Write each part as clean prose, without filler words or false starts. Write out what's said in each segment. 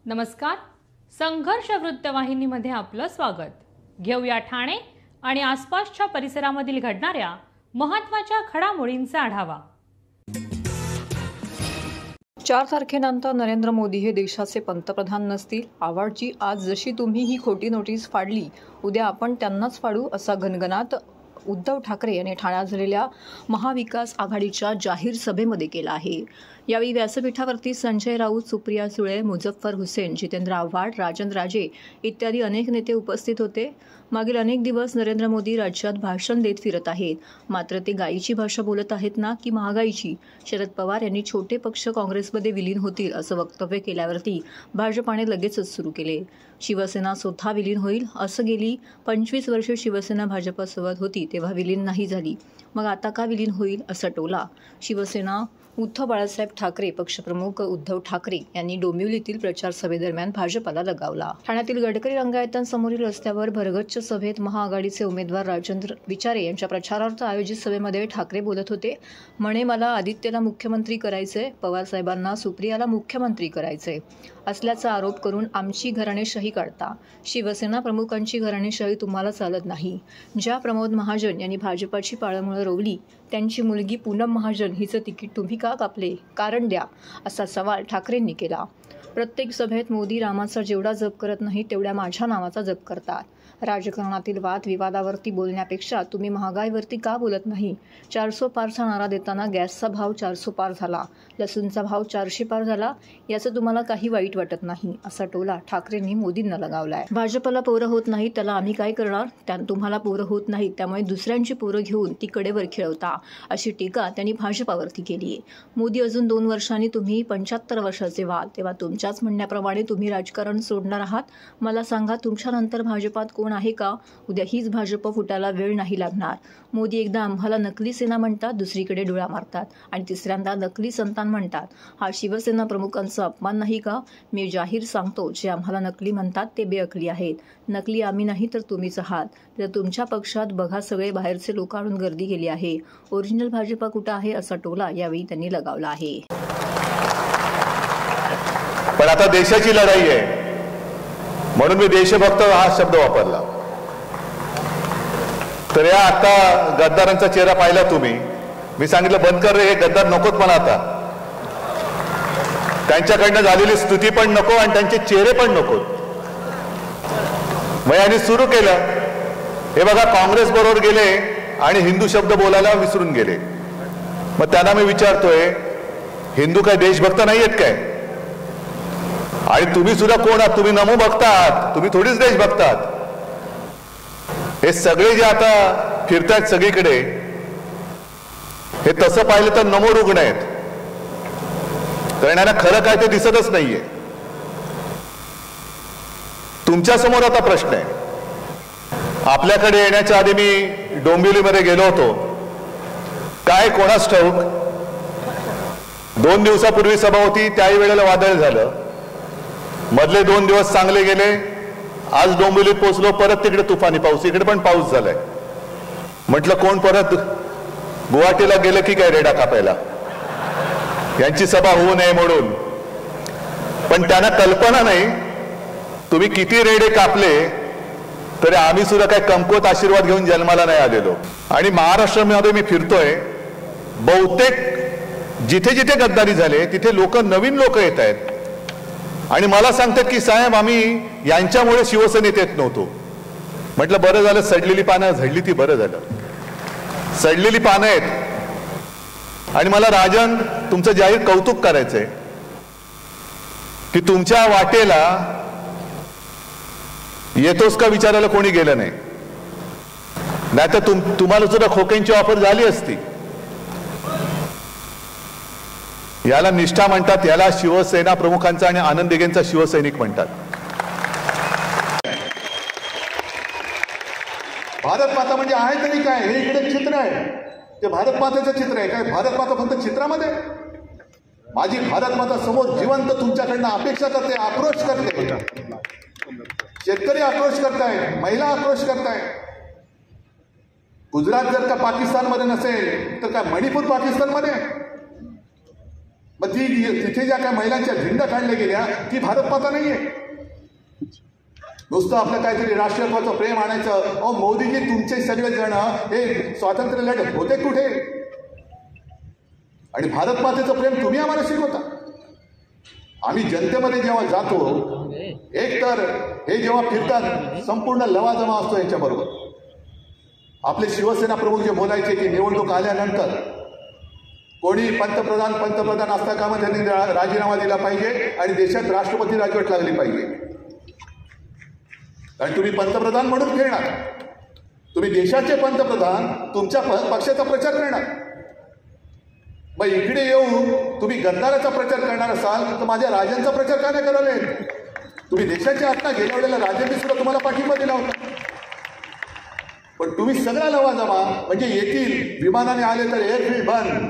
नमस्कार. संघर्ष वृत्तवाहिनीमध्ये आपलं स्वागत. घेऊया ठाणे आणि आसपासच्या परिसरामधील घडणाऱ्या महत्त्वाच्या घडामोडींचा आढावा. 4 तारखेनंतर नरेंद्र मोदी हे देशाचे पंतप्रधान नसतील. आवाडची आज जशी तुम्ही ही खोटी नोटीस फाडली, उद्या आपण त्यांनाच फाडू, असा गणगणाट उद्धव ठाकरे यांनी ठाण्यात झालेल्या महाविकास आघाडीच्या जाहीर सभेमध्ये केला आहे. यावेळी व्यासपीठावरती संजय राऊत, सुप्रिया सुळे, मुझफ्फर हुसेन, जितेंद्र आव्हाड, राजन राजे इत्यादी अनेक नेते उपस्थित होते. मागील अनेक दिवस नरेंद्र मोदी राज्यात भाषण देत फिरत आहेत, मात्र ते गायीची भाषा बोलत आहेत ना की महागाईची. शरद पवार यांनी छोटे पक्ष काँग्रेसमध्ये विलीन होतील असं वक्तव्य केल्यावरती भाजपाने लगेचच सुरू केले. शिवसेना स्वतः विलीन होईल असं गेली 25 वर्षे शिवसेना भाजपसोबत होती तेव्हा विलीन नाही झाली, मग आता का विलीन होईल असा टोला शिवसेना उद्धव बाळासाहेब ठाकरे पक्षप्रमुख उद्धव ठाकरे यांनी डोंबिवलीतील प्रचार सभेदरम्यान भाजपाला लगावला. ठाण्यातील गडकरी रंगायतांसमोरील रस्त्यावर भरगच्च सभेत महाआघाडीचे उमेदवार राजेंद्र विचारे यांच्या प्रचारार्थ आयोजित सभेमध्ये ठाकरे बोलत होते. म्हणे, मला आदित्यला मुख्यमंत्री करायचे, पवार साहेबांना सुप्रियाला मुख्यमंत्री करायचे असल्याचा आरोप करून आमची घराणेशाही काढता. शिवसेना प्रमुखांची घराणेशाही तुम्हाला चालत नाही. ज्या प्रमोद महाजन यांनी भाजपाची पाळंमुळं रोवली, त्यांची मुलगी पूनम महाजन हिचं तिकीट तुम्ही का कापले, कारण द्या, असा सवाल ठाकरेंनी केला. प्रत्येक सभेत मोदी रामाचा जेवढा जप करत नाही तेवढ्या माझ्या नावाचा जप करतात. राजकारणातील वादविवादावरती बोलण्यापेक्षा तुम्ही महागाईवरती का बोलत नाही? 400 पारचा नारा देताना गॅसचा भाव 400 पार झाला, लसूणचा भाव 400 पार झाला, याचं तुम्हाला काही वाईट वाटत नाही, असा टोला ठाकरेंनी मोदींना लगावलाय. भाजपला पोरं होत नाही त्याला आम्ही काय करणार, तुम्हाला पोरं होत नाही त्यामुळे दुसऱ्यांची पोरं घेऊन ती कडेवर खेळवता, अशी टीका त्यांनी भाजपावरती केली आहे. मोदी अजून 2 वर्षांनी, तुम्ही 75 वर्षाचे व्हाल तेव्हा तुमच्याच म्हणण्याप्रमाणे तुम्ही राजकारण सोडणार आहात. मला सांगा, तुमच्यानंतर भाजपात कोण आहे का? उद्या हीच भाजप फुटायला वेळ नाही लागणार. मोदी एकदा आम्हाला नकली सेना म्हणतात, दुसरीकडे डोळा मारतात आणि तिसऱ्यांदा नकली संतान म्हणतात. हा शिवसेना प्रमुखांचा अपमान नाही का? मी जाहीर सांगतो, जे आम्हाला नकली म्हणतात ते बेअकली आहेत. नकली आम्ही नाही तर तुम्हीच आहात. तर तुमच्या पक्षात बघा सगळे बाहेरचे लोक आणून गर्दी केली आहे. ओरिजिनल भाजपा कुठं आहे असा टोला यावेळी त्यांनी लगावला आहे. पण आता देशाची लढाई आहे म्हणून मी देशभक्त हा शब्द वापरला. तर या आता गद्दारांचा चेहरा पाहिला तुम्ही, मी सांगितलं बंद कर रे, हे गद्दार नकोत. पण आता त्यांच्याकडनं झालेली स्तुती पण नको आणि त्यांचे चेहरे पण नकोत. मग यांनी सुरू केलं, हे बघा काँग्रेस बरोबर गेले आणि हिंदू शब्द बोलायला विसरून गेले. मग त्यांना मी विचारतोय, हिंदू काय देशभक्त नाही आहेत काय? आणि तुम्ही सुद्धा कोण आहात? तुम्ही नमो बघतात, तुम्ही थोडीच देश बघतात. हे सगळे जे आता फिरतायत सगळीकडे, हे तसं पाहिलं तर नमो रुग्ण आहेत, कारण यांना खरं काय ते दिसतच नाहीये. तुमच्या समोर आता प्रश्न आहे. आपल्याकडे येण्याच्या आधी मी डोंबिवलीमध्ये गेलो होतो. काय कोणास ठाऊक, 2 दिवसापूर्वी सभा होती, त्याही वेळेला वादळ झालं. मधले 2 दिवस चांगले गेले. आज डोंबिवलीत पोहोचलो, परत तिकडे तुफानी पाऊस, इकडे पण पाऊस झालाय. म्हटलं कोण परत गुवाहाटीला गेलं की काय रेडा कापायला, यांची सभा होऊ नये म्हणून. पण त्यांना कल्पना नाही, तुम्ही किती रेडे कापले तरी आम्ही सुद्धा काय कमकुवत आशीर्वाद घेऊन जन्माला नाही आलेलो. आणि महाराष्ट्रामध्ये मी फिरतोय, बहुतेक जिथे जिथे गद्दारी झाले तिथे लोक, नवीन लोक येत आहेत आणि मला सांगतात की साहेब आम्ही यांच्यामुळे शिवसेनेत येत नव्हतो. म्हटलं बरं झालं, सडलेली पानं झडली ती, बरं झालं. सडलेली पानं आहेत. आणि मला राजन तुमचं जाहीर कौतुक करायचंय की तुमच्या वाटेला येतोस का विचारायला कोणी गेलं नाही, नाहीतर तुम्हाला सुद्धा खोक्यांची ऑफर झाली असती. याला निष्ठा म्हणतात, याला शिवसेना प्रमुखांचा आणि आनंद दिघेंचा शिवसैनिक म्हणतात. भारत माता म्हणजे आहे तरी काय, हे इकडे चित्र आहे, ते भारत मातेचं चित्र आहे. काय भारत माता फक्त चित्रामध्ये? माझी भारत माता समोर जिवंत तुमच्याकडनं अपेक्षा करते, आक्रोश करते. शेतकरी आक्रोश करतायत, महिला आक्रोश करतायत. गुजरात जर का पाकिस्तानमध्ये नसेल तर काय मणिपूर पाकिस्तानमध्ये? मग तिथे ज्या काही महिलांच्या झेंडा काढल्या गेल्या ती भारत माता नाहीये. नुसतं आपलं काहीतरी राष्ट्रीयत्वाचं प्रेम आणायचं. अहो मोदीजी, तुमचे सगळे जण हे स्वातंत्र्य लढत होते कुठे? आणि भारत मातेचं प्रेम तुम्ही आम्हाला शिकवता. आम्ही जनतेमध्ये जेव्हा जातो, एक तर हे जेव्हा फिरतात संपूर्ण लवाजमा असतो यांच्याबरोबर. आपले शिवसेना प्रमुख जे बोलायचे की निवडणूक आल्यानंतर कोणी पंतप्रधान असता कामा त्यांनी राजीनामा दिला पाहिजे आणि देशात राष्ट्रपती राजवट लागली पाहिजे. कारण तुम्ही पंतप्रधान म्हणून खेळणार, तुम्ही देशाचे पंतप्रधान तुमच्या पक्षाचा प्रचार करणार. मग इकडे येऊन तुम्ही गद्दाराचा प्रचार करणार असाल तर माझ्या राजांचा प्रचार का नाही कराले? तुम्ही देशाच्या आत्ता गेल्या वेळेला राजांनी सुद्धा तुम्हाला पाठिंबा दिला होता. पण तुम्ही सगळा लवाजमा म्हणजे येथील विमानाने आले तर एअरफील्ड बंद,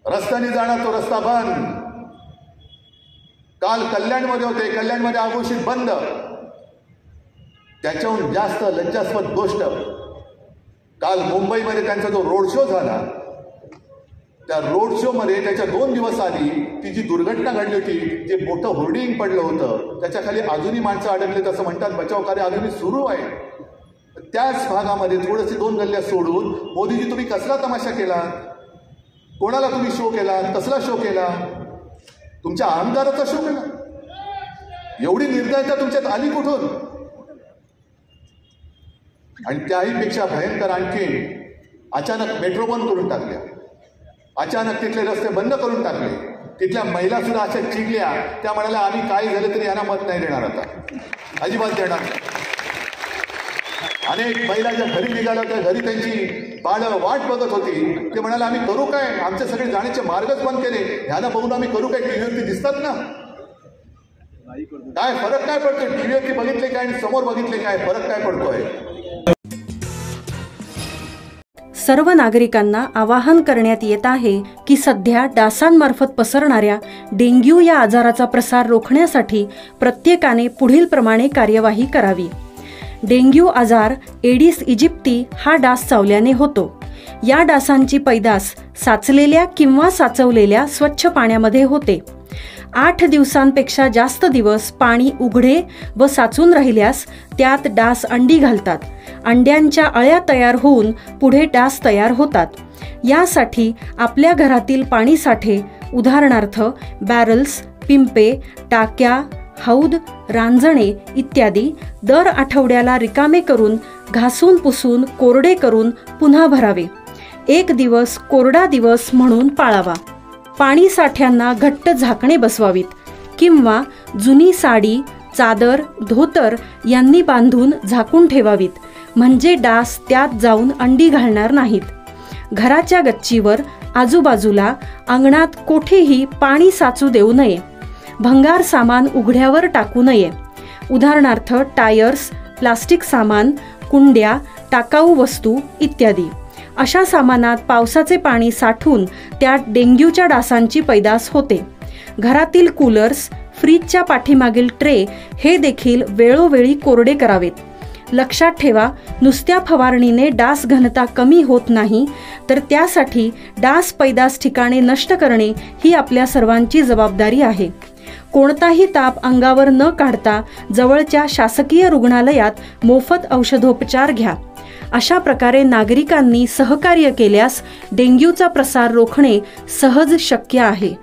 रस्त्याने जाणार तो रस्ता बंद. काल कल्याणमध्ये होते, कल्याणमध्ये आघोषित बंद. त्याच्याहून जास्त लज्जास्पद गोष्ट, काल मुंबईमध्ये त्यांचा जो रोड शो झाला, त्या रोड शो मध्ये त्याच्या 2 दिवस आधी ती जी दुर्घटना घडली होती, जे मोठं होर्डिंग पडलं होतं, त्याच्या खाली अजूनही माणसं अडकलेत असं म्हणतात. बचाव कार्य अजूनही सुरू आहे. त्याच भागामध्ये थोडेसे 2 गल्ल्या सोडून मोदीजी तुम्ही कसला तमाशा केला? कोणाला तुम्ही शो केला? कसला शो केला? तुमच्या अहंकाराचा शो केला. एवढी निर्दयता तुमच्यात आली कुठून? आणि त्याहीपेक्षा भयंकर आणखी अचानक मेट्रो बंद करून टाकल्या, अचानक तिथले रस्ते बंद करून टाकले. तिथल्या महिला सुद्धा अशा चिडल्या, त्या म्हणाल्या आम्ही काही झालं तरी यांना मत नाही देणार, आता अजिबात देणार नाही. अनेक महिला ज्या घरी निघाल्या त्या घरी त्यांची बाळं वाट बघत होती. ते म्हणाले आम्ही करू काय? आमचे सगळे जाण्याचे मार्गच बंद केले, ह्याला बघून आम्ही करू काय? टीव्हीवरती दिसतात ना, काय फरक काय पडतोय? टीव्हीवरती बघितले काय आणि समोर बघितले काय, फरक काय पडतोय? सर्व नागरिकांना आवाहन करण्यात येत आहे की सध्या डासांमार्फत पसरणाऱ्या डेंग्यू या आजाराचा प्रसार रोखण्यासाठी प्रत्येकाने पुढील प्रमाणे कार्यवाही करावी. डेंग्यू आजार एडिस इजिप्ती हा डास चावल्याने होतो. या डासांची पैदास साचलेल्या किंवा साचवलेल्या स्वच्छ पाण्यामध्ये होते. 8 दिवसांपेक्षा जास्त दिवस पाणी उघडे व साचून राहिल्यास त्यात डास अंडी घालतात. अंड्यांच्या अळ्या तयार होऊन पुढे डास तयार होतात. यासाठी आपल्या घरातील पाणीसाठे, उदाहरणार्थ बॅरल्स, पिंपे, टाक्या, हौद, रांजणे इत्यादी दर आठवड्याला रिकामे करून घासून पुसून कोरडे करून पुन्हा भरावे. 1 दिवस कोरडा दिवस म्हणून पाळावा. पाणी साठ्यांना घट्ट झाकणे बसवावीत किंवा जुनी साडी, चादर, धोतर यांनी बांधून झाकून ठेवावीत, म्हणजे डास त्यात जाऊन अंडी घालणार नाहीत. घराच्या गच्चीवर, आजूबाजूला, अंगणात कोठेही पाणी साचू देऊ नये. भंगार सामान उघड्यावर टाकू नये, उदाहरणार्थ टायर्स, प्लास्टिक सामान, कुंड्या, टाकाऊ वस्तू इत्यादी. अशा सामानात पावसाचे पाणी साठून त्यात डेंग्यूच्या डासांची पैदास होते. घरातील कूलर्स, फ्रीजच्या पाठीमागील ट्रे हे देखील वेळोवेळी कोरडे करावेत. लक्षात ठेवा, नुसत्या फवारणीने डास घनता कमी होत नाही, तर त्यासाठी डास पैदास ठिकाणे नष्ट करणे ही आपल्या सर्वांची जबाबदारी आहे. कोणताही ताप अंगावर न काढता जवळच्या शासकीय रुग्णालयात मोफत औषधोपचार घ्या. अशा प्रकारे नागरिकांनी सहकार्य केल्यास डेंग्यूचा प्रसार रोखणे सहज शक्य आहे.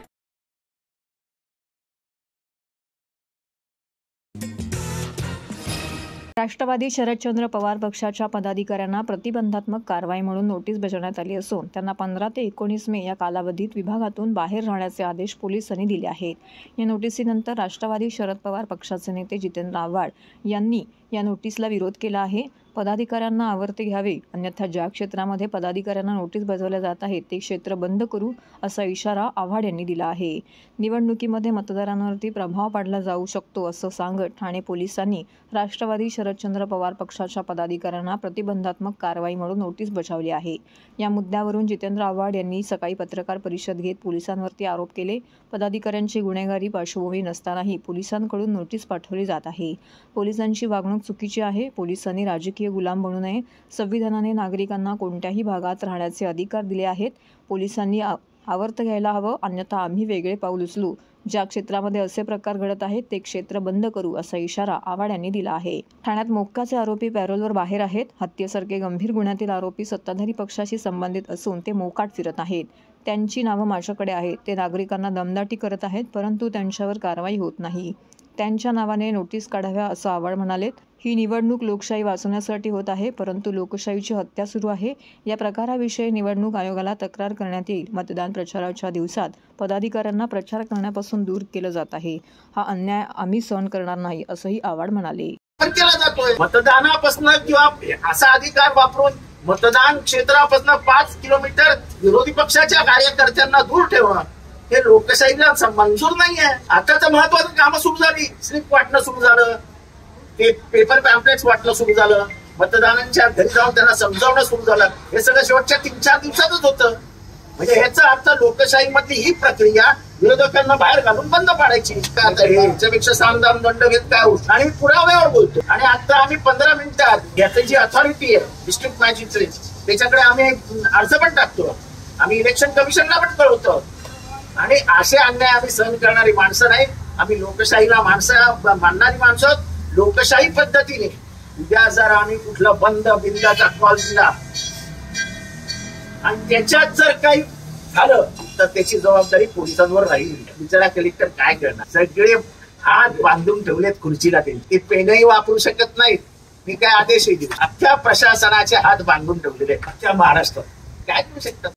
राष्ट्रवादी शरदचंद्र पवार पक्षाच्या पदाधिकाऱ्यांना प्रतिबंधात्मक कारवाई म्हणून नोटीस बजावण्यात आली असून त्यांना 15 ते 19 मे या कालावधीत विभागातून बाहेर राहण्याचे आदेश पोलिसांनी दिले आहेत. या नोटीसीनंतर राष्ट्रवादी शरद पवार पक्षाचे नेते जितेंद्र आव्हाड यांनी या नोटीसला विरोध केला आहे. पदाधिकाऱ्यांना आवर्ते घ्यावे, अन्यथा ज्या क्षेत्रामध्ये पदाधिकाऱ्यांना नोटीस बजावल्या जात आहेत ते क्षेत्र बंद करू असा इशारा आव्हाड यांनी दिला आहे. निवडणुकीमध्ये मतदारांवरती प्रभाव पाडला जाऊ शकतो असं सांगत ठाणे पोलिसांनी राष्ट्रवादी शरदचंद्र पवार पक्षाच्या पदाधिकाऱ्यांना प्रतिबंधात्मक कारवाई म्हणून नोटीस बजावली आहे. या मुद्द्यावरून जितेंद्र आव्हाड यांनी सकाळी पत्रकार परिषद घेत पोलिसांवरती आरोप केले. पदाधिकाऱ्यांची गुन्हेगारी पार्श्वभूमी नसतानाही पोलिसांकडून नोटीस पाठवली जात आहे. पोलिसांची वागणूक चुकीची आहे. पोलिसांनी राजकीय गुलाम बनू नये. संविधानाने नागरिकांना कोणत्याही भागात राहण्याचे अधिकार दिले आहेत. पोलिसांनी आवर्त घ्यायला हवं, अन्यथा आम्ही वेगळे पाऊल उचलू. ज्या क्षेत्रामध्ये असे प्रकार घडत आहेत ते क्षेत्र बंद करू, असा इशारा आव्हाड यांनी दिला आहे. ठाण्यात मोक्काचे आरोपी पॅरोलवर बाहेर आहेत. हत्येसारखे गंभीर गुन्ह्यातील आरोपी सत्ताधारी पक्षाशी संबंधित असून ते मोकाट फिरत आहेत. त्यांची नावं माझ्याकडे आहेत. ते नागरिकांना दमदाटी करत आहेत, परंतु त्यांच्यावर कारवाई होत नाही. त्यांच्या नावाने नोटीस काढाव्या, असं आव्हाड म्हणालेत. ही निवडणूक लोकशाही वाचवण्यासाठी होत आहे, परंतु लोकशाहीची हत्या सुरू आहे. या प्रकाराविषयी निवडणूक आयोगाला तक्रार करण्यात येईल. मतदान प्रचाराच्या दिवसात पदाधिकाऱ्यांना प्रचार करण्यापासून दूर केलं जात आहे. हा अन्याय आम्ही सहन करणार नाही, असंही आव्हाड म्हणाले. केला जातोय मतदानापासून किंवा असा अधिकार वापरून मतदान क्षेत्रापासून 5 किलोमीटर विरोधी पक्षाच्या कार्यकर्त्यांना दूर ठेवणं हे लोकशाहीला मंजूर नाहीये. आता तर महत्वाचं कामं सुरू झाली. स्लिप वाटणं सुरू झालं, पेपर पॅम्पलेट्स वाटणं सुरू झालं, मतदानांच्या घरी जाऊन त्यांना समजावणं सुरू झालं. हे सगळं शेवटच्या 3-4 दिवसातच होतं. म्हणजे ह्याचा अर्थ लोकशाही मधली ही प्रक्रिया विरोधकांना बाहेर घालून बंद पाडायची. याच्यापेक्षा सामदाम दंडभेद काय होत आणि पुराव्यावर बोलतो. आणि आता आम्ही 15 मिनिटात याची जी अथॉरिटी आहे डिस्ट्रिक्ट मॅजिस्ट्रेट त्याच्याकडे आम्ही अर्ज पण टाकतो. आम्ही इलेक्शन कमिशनला पण कळवतो. आणि असे अन्याय आम्ही सहन करणारी माणसं नाही. आम्ही लोकशाहीला मानणारी माणसं. लोकशाही पद्धतीने उद्या जर आम्ही कुठला बंद बिंदाचा कॉल दिला आणि त्याच्यात जर काही झालं तर त्याची जबाबदारी पोलिसांवर राहील. बिचारा कलेक्टर काय करणार. सगळे हात बांधून ठेवलेत खुर्चीला. ते पेनही वापरू शकत नाहीत. मी काय आदेशही दिले. अख्ख्या प्रशासनाचे हात बांधून ठेवलेले अख्ख्या महाराष्ट्रात. काय करू शकतात.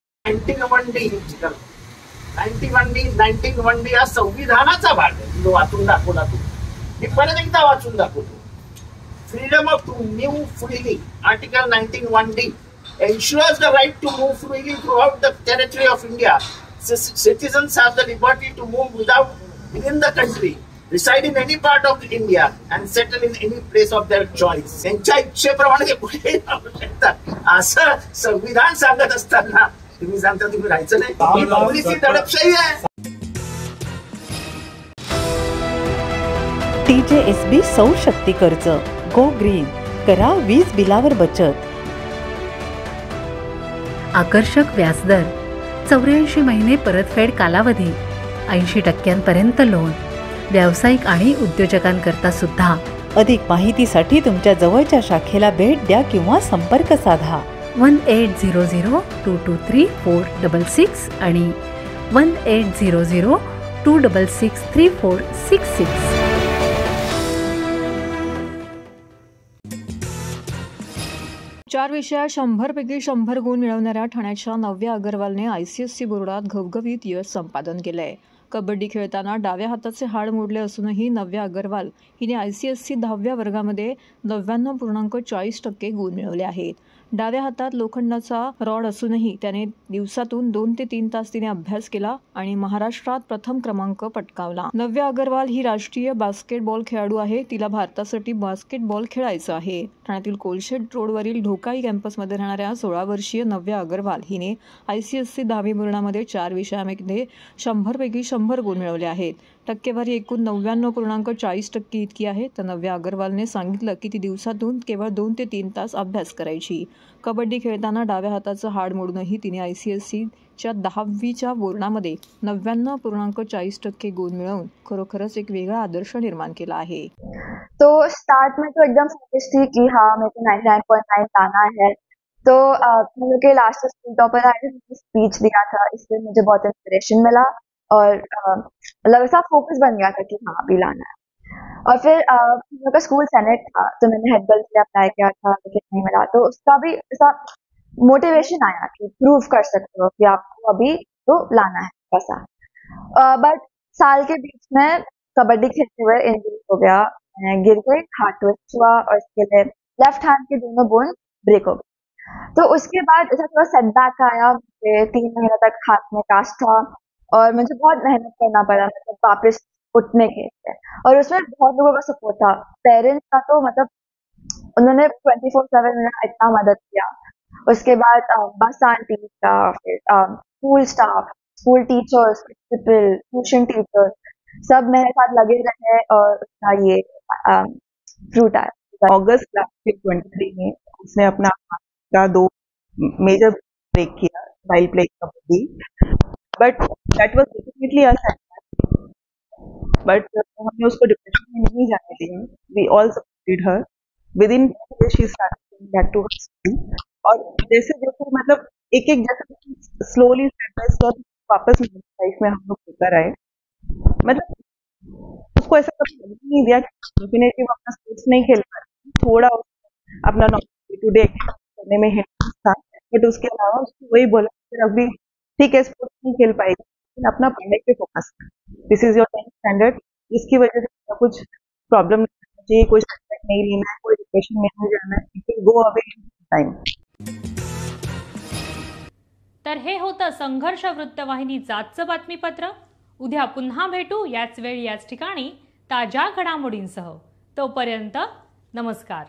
1991 हा संविधानाचा भाग आहे. तो वाचून दाखवला. मी परत एकदा वाचून दाखवतो. Freedom of to move freely article 19(1)(d ensures the right to move freely throughout the territory of India. Citizens have the liberty to move within the country, reside in any part of India and settle in any place of their choice. त्यांच्या इच्छेप्रमाणे कुठेही राहू शकतात असं संविधान सांगत असताना तुम्ही सांगता तुम्ही राहायचं नाही. ही काँग्रेसची दडपशाही आहे. TJSB सौर शक्ती कर्ज गो ग्रीन, करा वीज बिलावर बचत. आकर्षक व्याजदर, 84 महिने परतफेड कालावधी, 80% लोन, व्यावसायिक आणि उद्योजकांकरता सुद्धा. अधिक माहितीसाठी तुमच्या जवळच्या शाखेला भेट द्या किंवा संपर्क साधा. 1800-223-466 आणि 1800-266-3466. चार विषयात 100पैकी 100 गुण मिळवणाऱ्या ठाण्याच्या नव्या अग्रवालने ICSE बोर्डात घवघवीत यश संपादन केलंय. कबड्डी खेळताना डाव्या हाताचे हाड मोडले असूनही नव्या अग्रवाल हिने ICSE 10व्या वर्गामध्ये 99.40% गुण मिळवले आहेत. डाव्या हातात लोखंडाचा रॉड असूनही त्याने दिवसातून 2 ते 3 तास तिने अभ्यास केला आणि महाराष्ट्रात प्रथम क्रमांक पटकावला. नव्या अग्रवाल ही राष्ट्रीय बास्केटबॉल खेळाडू आहे. तिला भारतासाठी बास्केटबॉल खेळायचं आहे. ठाण्यातील कोलशेड रोडवरील ढोकाई कॅम्पसमध्ये राहणाऱ्या 16 वर्षीय नव्या अग्रवाल हिने ICSE 10वी बोर्डामध्ये 4 विषयामध्ये 100पैकी 100 गुण मिळवले आहेत. टक्केवारी एकूण 99.40% इतकी आहे. तर नव्या अग्रवालने सांगितलं की ती दिवसातून केवळ 2 ते 3 तास अभ्यास करायची. कबड्डी खेळताना डाव्या हाताचं हाड मोडूनही तिने ICSEच्या 10वीच्या बोर्डामध्ये 99.40% गुण मिळवून खरोखरच एक वेगळा आदर्श निर्माण केला आहे. तो स्टार्ट में तो एकदम संतुष्ट थी कि हाँ मेरे को 99.9 लाना है. तो हम लोग के लास्ट स्कूल टॉपर आए थे, स्पीच दिया था, इससे मुझे बहुत इंस्पिरेशन मिला और मतलब ऐसा फोकस बन गया था कि हाँ अभी लाना है. और फिर हम लोग का स्कूल सेनेट था तो मैंने हेड गर्ल के लिए अप्लाई किया था, लेकिन नहीं मिला. तो उसका भी ऐसा मोटिवेशन आया कि प्रूव कर सकते हो कि आपको अभी तो लाना है ऐसा. बट साल के बीच में कबड्डी खेलते हुए इंजरी हो गया, मैं गिर गई, हाथ ट्विस्ट हुआ और इसके लिए लेफ्ट हैंड के दोनों बोन ब्रेक हो गए. तो उसके बाद ऐसा थोड़ा सेटबैक आया. मुझे 3 महीने तक हाथ में कास्ट था और मुझे बहुत मेहनत करना पड़ा मतलब वापस उठने के लिए. और उसमें बहुत लोगों का सपोर्ट था. पेरेंट्स का तो मतलब उन्होंने 24/7 इतना मदद किया. उसके बाद बस आंटी का, फिर school staff, school teachers, principal, tuition teachers सब मेरे साथ लगे रहे और उसका ये फ्रूट आया. अगस्त 2023 में उसने अपना का 2 मेजर ब्रेक किया while playing kabaddi. But that was definitely a setback, but हमने उसको डिप्रेशन में नहीं जाने दिया. We all supported her. Within she started back to her school. और जैसे जैसे मतलब एक एक जैसे स्लोली स्टेप बाय स्टेप वापस लाइफ में हम लोग लेकर आए. मतलब उसको ऐसा कभी लगने नहीं दिया कि डेफिनेटली वो अपना स्पोर्ट्स नहीं खेल पा रही. थोड़ा अपना डे टू डे करने में हिंट्रेस्ट था, बट उसके अलावा उसको वही बोला फिर अभी ठीक है स्पोर्ट्स नहीं खेल पाएगी लेकिन अपना पढ़ाई पे फोकस कर. दिस इज योर 10th स्टैंडर्ड. इसकी वजह से कुछ प्रॉब्लम नहीं होना चाहिए, कोई सब्जेक्ट नहीं लेना है, कोई डिप्रेशन में नहीं जाना है. Go away time. तर हे होतं संघर्ष वृत्तवाहिनीचं आजचं बातमीपत्र. उद्या पुन्हा भेटू याच वेळी याच ठिकाणी ताज्या घडामोडींसह. तोपर्यंत नमस्कार.